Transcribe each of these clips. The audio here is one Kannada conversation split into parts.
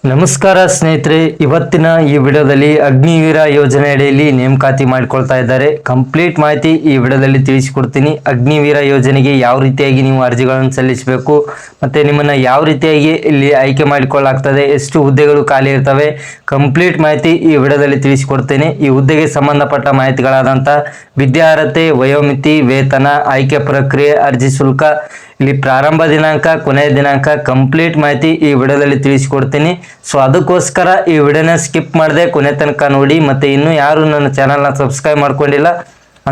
ನಮಸ್ಕಾರ ಸ್ನೇಹಿತರೆ, ಇವತ್ತಿನ ಈ ವಿಡಿಯೋದಲ್ಲಿ ಅಗ್ನಿವೀರ ಯೋಜನೆ ಅಡಿಯಲ್ಲಿ ನೇಮಕಾತಿ ಮಾಡಿಕೊಳ್ತಾ ಇದ್ದಾರೆ. ಕಂಪ್ಲೀಟ್ ಮಾಹಿತಿ ಈ ವಿಡಿಯೋದಲ್ಲಿ ತಿಳಿಸಿಕೊಡ್ತೀನಿ. ಅಗ್ನಿವೀರ ಯೋಜನೆಗೆ ಯಾವ ರೀತಿಯಾಗಿ ನೀವು ಅರ್ಜಿಗಳನ್ನು ಸಲ್ಲಿಸಬೇಕು, ಮತ್ತೆ ನಿಮ್ಮನ್ನ ಯಾವ ರೀತಿಯಾಗಿ ಇಲ್ಲಿ ಆಯ್ಕೆ ಮಾಡಿಕೊಳ್ಳಲಾಗ್ತದೆ, ಎಷ್ಟು ಹುದ್ದೆಗಳು ಖಾಲಿ ಇರ್ತವೆ, ಕಂಪ್ಲೀಟ್ ಮಾಹಿತಿ ಈ ವಿಡಿಯೋದಲ್ಲಿ ತಿಳಿಸಿಕೊಡ್ತೇನೆ. ಈ ಹುದ್ದೆಗೆ ಸಂಬಂಧಪಟ್ಟ ಮಾಹಿತಿಗಳಾದಂಥ ವಿದ್ಯಾರ್ಹತೆ, ವಯೋಮಿತಿ, ವೇತನ, ಆಯ್ಕೆ ಪ್ರಕ್ರಿಯೆ, ಅರ್ಜಿ ಶುಲ್ಕ, ಇಲ್ಲಿ ಪ್ರಾರಂಭ ದಿನಾಂಕ, ಕೊನೆಯ ದಿನಾಂಕ, ಕಂಪ್ಲೀಟ್ ಮಾಹಿತಿ ಈ ವಿಡಿಯೋದಲ್ಲಿ ತಿಳಿಸಿಕೊಡ್ತೀನಿ. ಸೊ ಅದಕ್ಕೋಸ್ಕರ ಈ ವಿಡಿಯೋನ ಸ್ಕಿಪ್ ಮಾಡದೆ ಕೊನೆ ತನಕ ನೋಡಿ. ಮತ್ತು ಇನ್ನೂ ಯಾರು ನನ್ನ ಚಾನಲ್ನ ಸಬ್ಸ್ಕ್ರೈಬ್ ಮಾಡ್ಕೊಂಡಿಲ್ಲ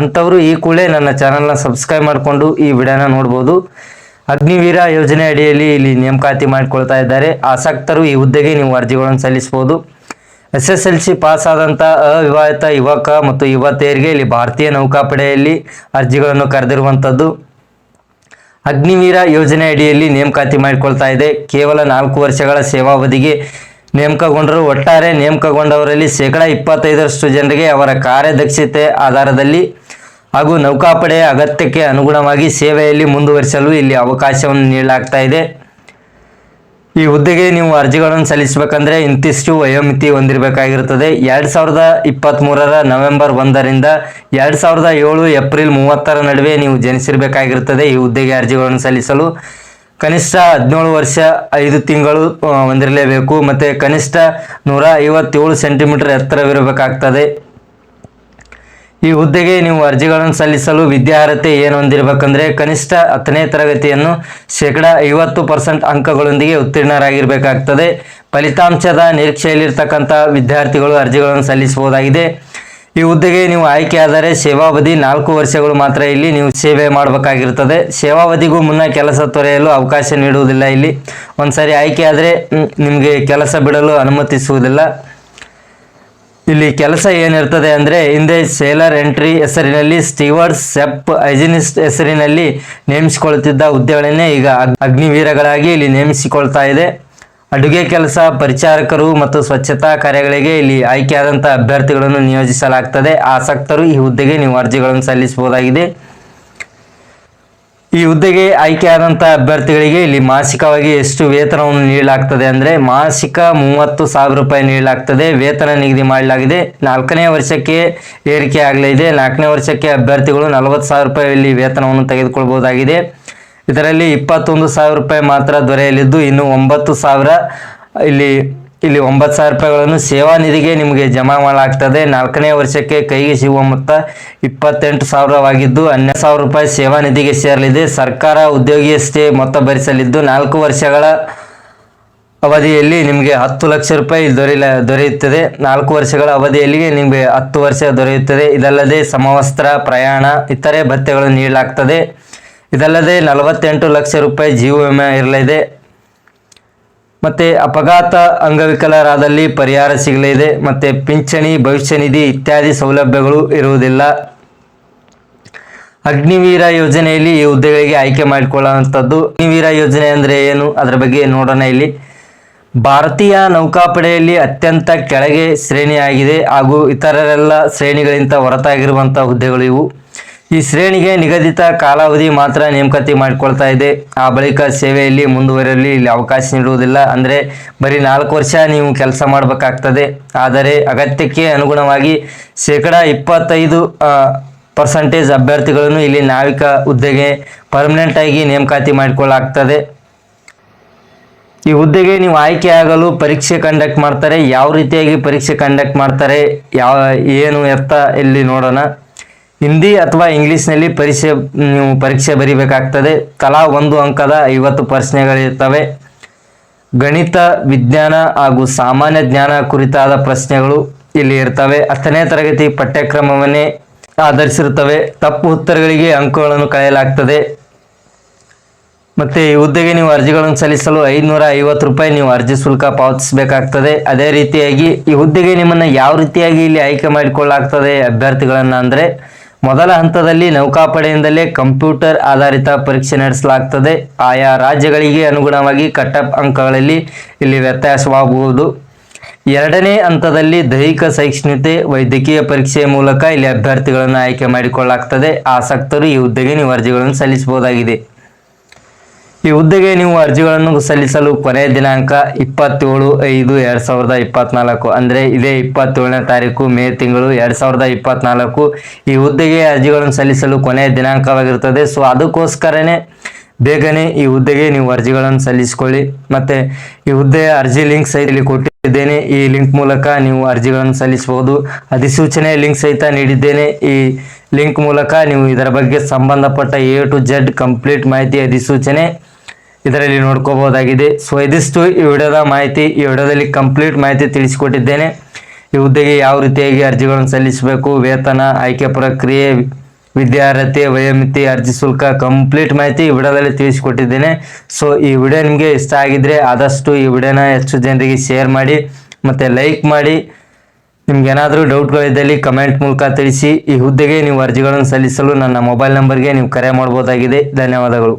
ಅಂಥವರು ಈ ಕೂಡಲೇ ನನ್ನ ಚಾನಲ್ನ ಸಬ್ಸ್ಕ್ರೈಬ್ ಮಾಡಿಕೊಂಡು ಈ ವಿಡಿಯೋನ ನೋಡ್ಬೋದು. ಅಗ್ನಿವೀರ ಯೋಜನೆ ಅಡಿಯಲ್ಲಿ ಇಲ್ಲಿ ನೇಮಕಾತಿ ಮಾಡಿಕೊಳ್ತಾ ಇದ್ದಾರೆ. ಆಸಕ್ತರು ಈ ಹುದ್ದೆಗೆ ನೀವು ಅರ್ಜಿಗಳನ್ನು ಸಲ್ಲಿಸಬಹುದು. SSLC ಪಾಸ್ ಆದಂಥ ಅವಿವಾಹಿತ ಯುವಕ ಮತ್ತು ಯುವತಿಯರಿಗೆ ಇಲ್ಲಿ ಭಾರತೀಯ ನೌಕಾಪಡೆಯಲ್ಲಿ ಅರ್ಜಿಗಳನ್ನು ಕರೆದಿರುವಂಥದ್ದು. ಅಗ್ನಿವೀರ ಯೋಜನೆ ಅಡಿಯಲ್ಲಿ ನೇಮಕಾತಿ ಮಾಡಿಕೊಳ್ತಾ ಇದೆ. ಕೇವಲ 4 ವರ್ಷಗಳ ಸೇವಾವಧಿಗೆ ನೇಮಕಗೊಂಡರು. ಒಟ್ಟಾರೆ ನೇಮಕಗೊಂಡವರಲ್ಲಿ 25% ಜನರಿಗೆ ಅವರ ಕಾರ್ಯದಕ್ಷತೆ ಆಧಾರದಲ್ಲಿ ಹಾಗೂ ನೌಕಾಪಡೆಯ ಅಗತ್ಯಕ್ಕೆ ಅನುಗುಣವಾಗಿ ಸೇವೆಯಲ್ಲಿ ಮುಂದುವರಿಸಲು ಇಲ್ಲಿ ಅವಕಾಶವನ್ನು ನೀಡಲಾಗ್ತಾ ಇದೆ. ಈ ಹುದ್ದೆಗೆ ನೀವು ಅರ್ಜಿಗಳನ್ನು ಸಲ್ಲಿಸಬೇಕಂದ್ರೆ ಇಂತಿಷ್ಟು ವಯೋಮಿತಿ ಹೊಂದಿರಬೇಕಾಗಿರುತ್ತದೆ. 2023 ನವೆಂಬರ್ 1ರಿಂದ 2007 ಏಪ್ರಿಲ್ 30 ನಡುವೆ ನೀವು ಜನಿಸಿರಬೇಕಾಗಿರುತ್ತದೆ. ಈ ಹುದ್ದೆಗೆ ಅರ್ಜಿಗಳನ್ನು ಸಲ್ಲಿಸಲು ಕನಿಷ್ಠ 17 ವರ್ಷ 5 ತಿಂಗಳು ಹೊಂದಿರಲೇಬೇಕು. ಮತ್ತು ಕನಿಷ್ಠ 157 ಸೆಂಟಿಮೀಟರ್ ಎತ್ತರವಿರಬೇಕಾಗ್ತದೆ. ಈ ಹುದ್ದೆಗೆ ನೀವು ಅರ್ಜಿಗಳನ್ನು ಸಲ್ಲಿಸಲು ವಿದ್ಯಾರ್ಹತೆ ಏನು ಹೊಂದಿರಬೇಕಂದ್ರೆ ಕನಿಷ್ಠ 10ನೇ ತರಗತಿಯನ್ನು 50% ಅಂಕಗಳೊಂದಿಗೆ ಉತ್ತೀರ್ಣರಾಗಿರಬೇಕಾಗ್ತದೆ. ಫಲಿತಾಂಶದ ನಿರೀಕ್ಷೆಯಲ್ಲಿರ್ತಕ್ಕಂಥ ವಿದ್ಯಾರ್ಥಿಗಳು ಅರ್ಜಿಗಳನ್ನು ಸಲ್ಲಿಸಬಹುದಾಗಿದೆ. ಈ ಹುದ್ದೆಗೆ ನೀವು ಆಯ್ಕೆಯಾದರೆ ಸೇವಾವಧಿ 4 ವರ್ಷಗಳು ಮಾತ್ರ ಇಲ್ಲಿ ನೀವು ಸೇವೆ ಮಾಡಬೇಕಾಗಿರ್ತದೆ. ಸೇವಾವಧಿಗೂ ಮುನ್ನ ಕೆಲಸ ತೊರೆಯಲು ಅವಕಾಶ ನೀಡುವುದಿಲ್ಲ. ಇಲ್ಲಿ ಒಂದ್ಸರಿ ಆಯ್ಕೆಯಾದರೆ ನಿಮಗೆ ಕೆಲಸ ಬಿಡಲು ಅನುಮತಿಸುವುದಿಲ್ಲ. ಇಲ್ಲಿ ಕೆಲಸ ಏನಿರ್ತದೆ ಅಂದರೆ ಹಿಂದೆ ಸೇಲರ್ ಎಂಟ್ರಿ ಹೆಸರಿನಲ್ಲಿ ಸ್ಟೀವರ್ಡ್, ಸೆಪ್, ಹೈಜಿನಿಸ್ಟ್ ಹೆಸರಿನಲ್ಲಿ ನೇಮಿಸಿಕೊಳ್ಳುತ್ತಿದ್ದ ಹುದ್ದೆಗಳನ್ನೇ ಈಗ ಅಗ್ನಿವೀರಗಳಾಗಿ ಇಲ್ಲಿ ನೇಮಿಸಿಕೊಳ್ತಾ ಇದೆ. ಅಡುಗೆ ಕೆಲಸ, ಪರಿಚಾರಕರು ಮತ್ತು ಸ್ವಚ್ಛತಾ ಕಾರ್ಯಗಳಿಗೆ ಇಲ್ಲಿ ಆಯ್ಕೆಯಾದಂಥ ಅಭ್ಯರ್ಥಿಗಳನ್ನು ನಿಯೋಜಿಸಲಾಗ್ತದೆ. ಆಸಕ್ತರು ಈ ಹುದ್ದೆಗೆ ನೀವು ಅರ್ಜಿಗಳನ್ನು ಸಲ್ಲಿಸಬಹುದಾಗಿದೆ. ಈ ಹುದ್ದೆಗೆ ಆಯ್ಕೆಯಾದಂಥ ಅಭ್ಯರ್ಥಿಗಳಿಗೆ ಇಲ್ಲಿ ಮಾಸಿಕವಾಗಿ ಎಷ್ಟು ವೇತನವನ್ನು ನೀಡಲಾಗ್ತದೆ ಅಂದರೆ ಮಾಸಿಕ 30,000 ರೂಪಾಯಿ ನೀಡಲಾಗ್ತದೆ. ವೇತನ ನಿಗದಿ ಮಾಡಲಾಗಿದೆ. 4ನೇ ವರ್ಷಕ್ಕೆ ಏರಿಕೆ ಆಗಲಿದೆ. 4ನೇ ವರ್ಷಕ್ಕೆ ಅಭ್ಯರ್ಥಿಗಳು 40,000 ರೂಪಾಯಿ ಇಲ್ಲಿ ವೇತನವನ್ನು ತೆಗೆದುಕೊಳ್ಬಹುದಾಗಿದೆ. ಇದರಲ್ಲಿ 21,000 ರೂಪಾಯಿ ಮಾತ್ರ ದೊರೆಯಲಿದ್ದು ಇನ್ನು 9,000 ಇಲ್ಲಿ 9,000 ರೂಪಾಯಿಗಳನ್ನು ಸೇವಾ ನಿಧಿಗೆ ನಿಮಗೆ ಜಮಾ ಮಾಡಲಾಗ್ತದೆ. 4ನೇ ವರ್ಷಕ್ಕೆ ಕೈಗೆ ಸಿಗುವ ಮೊತ್ತ 28,000ವಾಗಿದ್ದು 12,000 ರೂಪಾಯಿ ಸೇವಾ ನಿಧಿಗೆ ಸೇರಲಿದೆ. ಸರ್ಕಾರ ಉದ್ಯೋಗಿಯಷ್ಟೇ ಮೊತ್ತ ಭರಿಸಲಿದ್ದು 4 ವರ್ಷಗಳ ಅವಧಿಯಲ್ಲಿ ನಿಮಗೆ 10 ಲಕ್ಷ ರೂಪಾಯಿ ದೊರೆಯುತ್ತದೆ. 4 ವರ್ಷಗಳ ಅವಧಿಯಲ್ಲಿ ನಿಮಗೆ 10 ವರ್ಷ ದೊರೆಯುತ್ತದೆ. ಇದಲ್ಲದೆ ಸಮವಸ್ತ್ರ, ಪ್ರಯಾಣ, ಇತರೆ ಭತ್ಯೆಗಳನ್ನು ನೀಡಲಾಗ್ತದೆ. ಇದಲ್ಲದೆ 48 ಲಕ್ಷ ರೂಪಾಯಿ ಜೀವ ವಿಮೆ ಇರಲಿದೆ. ಮತ್ತು ಅಪಘಾತ ಅಂಗವಿಕಲರಾದಲ್ಲಿ ಪರಿಹಾರ ಸಿಗಲಿದೆ. ಮತ್ತು ಪಿಂಚಣಿ, ಭವಿಷ್ಯ ನಿಧಿ ಇತ್ಯಾದಿ ಸೌಲಭ್ಯಗಳು ಇರುವುದಿಲ್ಲ. ಅಗ್ನಿವೀರ ಯೋಜನೆಯಲ್ಲಿ ಈ ಹುದ್ದೆಗಳಿಗೆ ಆಯ್ಕೆ ಮಾಡಿಕೊಳ್ಳುವಂಥದ್ದು. ಅಗ್ನಿವೀರ ಯೋಜನೆ ಅಂದರೆ ಏನು, ಅದರ ಬಗ್ಗೆ ನೋಡೋಣ. ಇಲ್ಲಿ ಭಾರತೀಯ ನೌಕಾಪಡೆಯಲ್ಲಿ ಅತ್ಯಂತ ಕೆಳಗೆ ಶ್ರೇಣಿಯಾಗಿದೆ ಹಾಗೂ ಇತರರೆಲ್ಲ ಶ್ರೇಣಿಗಳಿಂದ ಹೊರತಾಗಿರುವಂಥ ಹುದ್ದೆಗಳು ಇವು. ಈ ಶ್ರೇಣಿಗೆ ನಿಗದಿತ ಕಾಲಾವಧಿ ಮಾತ್ರ ನೇಮಕಾತಿ ಮಾಡಿಕೊಳ್ತಾ ಇದೆ. ಆ ಬಳಿಕ ಸೇವೆಯಲ್ಲಿ ಮುಂದುವರಿಯಲು ಇಲ್ಲಿ ಅವಕಾಶ ನೀಡುವುದಿಲ್ಲ. ಅಂದರೆ ಬರೀ 4 ವರ್ಷ ನೀವು ಕೆಲಸ ಮಾಡಬೇಕಾಗ್ತದೆ. ಆದರೆ ಅಗತ್ಯಕ್ಕೆ ಅನುಗುಣವಾಗಿ 25% ಅಭ್ಯರ್ಥಿಗಳನ್ನು ಇಲ್ಲಿ ನಾವಿಕ ಹುದ್ದೆಗೆ ಪರ್ಮನೆಂಟ್ ಆಗಿ ನೇಮಕಾತಿ ಮಾಡಿಕೊಳ್ಳಲಾಗ್ತದೆ. ಈ ಹುದ್ದೆಗೆ ನೀವು ಆಯ್ಕೆಯಾಗಲು ಪರೀಕ್ಷೆ ಕಂಡಕ್ಟ್ ಮಾಡ್ತಾರೆ. ಯಾವ ರೀತಿಯಾಗಿ ಪರೀಕ್ಷೆ ಕಂಡಕ್ಟ್ ಮಾಡ್ತಾರೆ, ಏನು ಎತ್ತ ಇಲ್ಲಿ ನೋಡೋಣ. ಹಿಂದಿ ಅಥವಾ ಇಂಗ್ಲೀಷ್ನಲ್ಲಿ ನೀವು ಪರೀಕ್ಷೆ ಬರೀಬೇಕಾಗ್ತದೆ. ತಲಾ 1 ಅಂಕದ 50 ಪ್ರಶ್ನೆಗಳಿರ್ತವೆ. ಗಣಿತ, ವಿಜ್ಞಾನ ಹಾಗೂ ಸಾಮಾನ್ಯ ಜ್ಞಾನ ಕುರಿತಾದ ಪ್ರಶ್ನೆಗಳು ಇಲ್ಲಿ ಇರ್ತವೆ. 10ನೇ ತರಗತಿ ಪಠ್ಯಕ್ರಮವನ್ನೇ ಆಧರಿಸಿರುತ್ತವೆ. ತಪ್ಪು ಉತ್ತರಗಳಿಗೆ ಅಂಕಗಳನ್ನು ಕಳೆಯಲಾಗ್ತದೆ. ಮತ್ತು ಈ ಹುದ್ದೆಗೆ ನೀವು ಅರ್ಜಿಗಳನ್ನು ಸಲ್ಲಿಸಲು 550 ರೂಪಾಯಿ ನೀವು ಅರ್ಜಿ ಶುಲ್ಕ ಪಾವತಿಸಬೇಕಾಗ್ತದೆ. ಅದೇ ರೀತಿಯಾಗಿ ಈ ಹುದ್ದೆಗೆ ನಿಮ್ಮನ್ನು ಯಾವ ರೀತಿಯಾಗಿ ಇಲ್ಲಿ ಆಯ್ಕೆ ಮಾಡಿಕೊಳ್ಳಲಾಗ್ತದೆ ಅಭ್ಯರ್ಥಿಗಳನ್ನು ಅಂದರೆ ಮೊದಲ ಹಂತದಲ್ಲಿ ನೌಕಾಪಡೆಯಿಂದಲೇ ಕಂಪ್ಯೂಟರ್ ಆಧಾರಿತ ಪರೀಕ್ಷೆ ನಡೆಸಲಾಗ್ತದೆ. ಆಯಾ ರಾಜ್ಯಗಳಿಗೆ ಅನುಗುಣವಾಗಿ ಕಟ್ಅಫ್ ಅಂಕಗಳಲ್ಲಿ ಇಲ್ಲಿ ವ್ಯತ್ಯಾಸವಾಗಬಹುದು. 2ನೇ ಹಂತದಲ್ಲಿ ದೈಹಿಕ ಸಹಿಷ್ಣುತೆ, ವೈದ್ಯಕೀಯ ಪರೀಕ್ಷೆಯ ಮೂಲಕ ಇಲ್ಲಿ ಅಭ್ಯರ್ಥಿಗಳನ್ನು ಆಯ್ಕೆ ಮಾಡಿಕೊಳ್ಳಲಾಗ್ತದೆ. ಆಸಕ್ತರು ಈ ಹುದ್ದೆಗೆ ನೀವು ಅರ್ಜಿಗಳನ್ನು ಸಲ್ಲಿಸಬಹುದಾಗಿದೆ. ಈ ಹುದ್ದೆಗೆ ನೀವು ಅರ್ಜಿಗಳನ್ನು ಸಲ್ಲಿಸಲು ಕೊನೆಯ ದಿನಾಂಕ 27/5/2024 ಅಂದರೆ ಇದೇ 27ನೇ ತಾರೀಕು ಮೇ ತಿಂಗಳು 2024 ಈ ಹುದ್ದೆಗೆ ಅರ್ಜಿಗಳನ್ನು ಸಲ್ಲಿಸಲು ಕೊನೆಯ ದಿನಾಂಕವಾಗಿರುತ್ತದೆ. ಸೊ ಅದಕ್ಕೋಸ್ಕರನೇ ಬೇಗನೆ ಈ ಹುದ್ದೆಗೆ ನೀವು ಅರ್ಜಿಗಳನ್ನು ಸಲ್ಲಿಸಿಕೊಳ್ಳಿ. ಮತ್ತೆ ಈ ಹುದ್ದೆಯ ಅರ್ಜಿ ಲಿಂಕ್ ಸಹಿತ ಇಲ್ಲಿ ಕೊಟ್ಟಿದ್ದೇನೆ. ಈ ಲಿಂಕ್ ಮೂಲಕ ನೀವು ಅರ್ಜಿಗಳನ್ನು ಸಲ್ಲಿಸಬಹುದು. ಅಧಿಸೂಚನೆ ಲಿಂಕ್ ಸಹಿತ ನೀಡಿದ್ದೇನೆ. ಈ ಲಿಂಕ್ ಮೂಲಕ ನೀವು ಇದರ ಬಗ್ಗೆ ಸಂಬಂಧಪಟ್ಟ A to Z ಕಂಪ್ಲೀಟ್ ಮಾಹಿತಿ ಅಧಿಸೂಚನೆ ಇದರಲ್ಲಿ ನೋಡ್ಕೋಬಹುದಾಗಿದೆ. ಸೊ ಇದಿಷ್ಟು ಈ ವಿಡಿಯೋದ ಮಾಹಿತಿ. ಈ ವಿಡಿಯೋದಲ್ಲಿ ಕಂಪ್ಲೀಟ್ ಮಾಹಿತಿ ತಿಳಿಸಿಕೊಟ್ಟಿದ್ದೇನೆ. ಈ ಹುದ್ದೆಗೆ ಯಾವ ರೀತಿಯಾಗಿ ಅರ್ಜಿಗಳನ್ನು ಸಲ್ಲಿಸಬೇಕು, ವೇತನ, ಆಯ್ಕೆ ಪ್ರಕ್ರಿಯೆ, ವಿದ್ಯಾರ್ಹತೆ, ವಯೋಮಿತಿ, ಅರ್ಜಿ ಶುಲ್ಕ ಕಂಪ್ಲೀಟ್ ಮಾಹಿತಿ ಈ ವಿಡಿಯೋದಲ್ಲಿ ತಿಳಿಸಿಕೊಟ್ಟಿದ್ದೇನೆ. ಸೊ ಈ ವಿಡಿಯೋ ನಿಮಗೆ ಇಷ್ಟ ಆಗಿದ್ರೆ ಆದಷ್ಟು ಈ ವಿಡಿಯೋನ ಹೆಚ್ಚು ಜನರಿಗೆ ಶೇರ್ ಮಾಡಿ ಮತ್ತು ಲೈಕ್ ಮಾಡಿ. ನಿಮ್ಗೆ ಏನಾದರೂ ಡೌಟ್ಗಳಿದ್ದಲ್ಲಿ ಕಮೆಂಟ್ ಮೂಲಕ ತಿಳಿಸಿ. ಈ ಹುದ್ದೆಗೆ ನೀವು ಅರ್ಜಿಗಳನ್ನು ಸಲ್ಲಿಸಲು ನನ್ನ ಮೊಬೈಲ್ ನಂಬರ್ಗೆ ನೀವು ಕರೆ ಮಾಡ್ಬೋದಾಗಿದೆ. ಧನ್ಯವಾದಗಳು.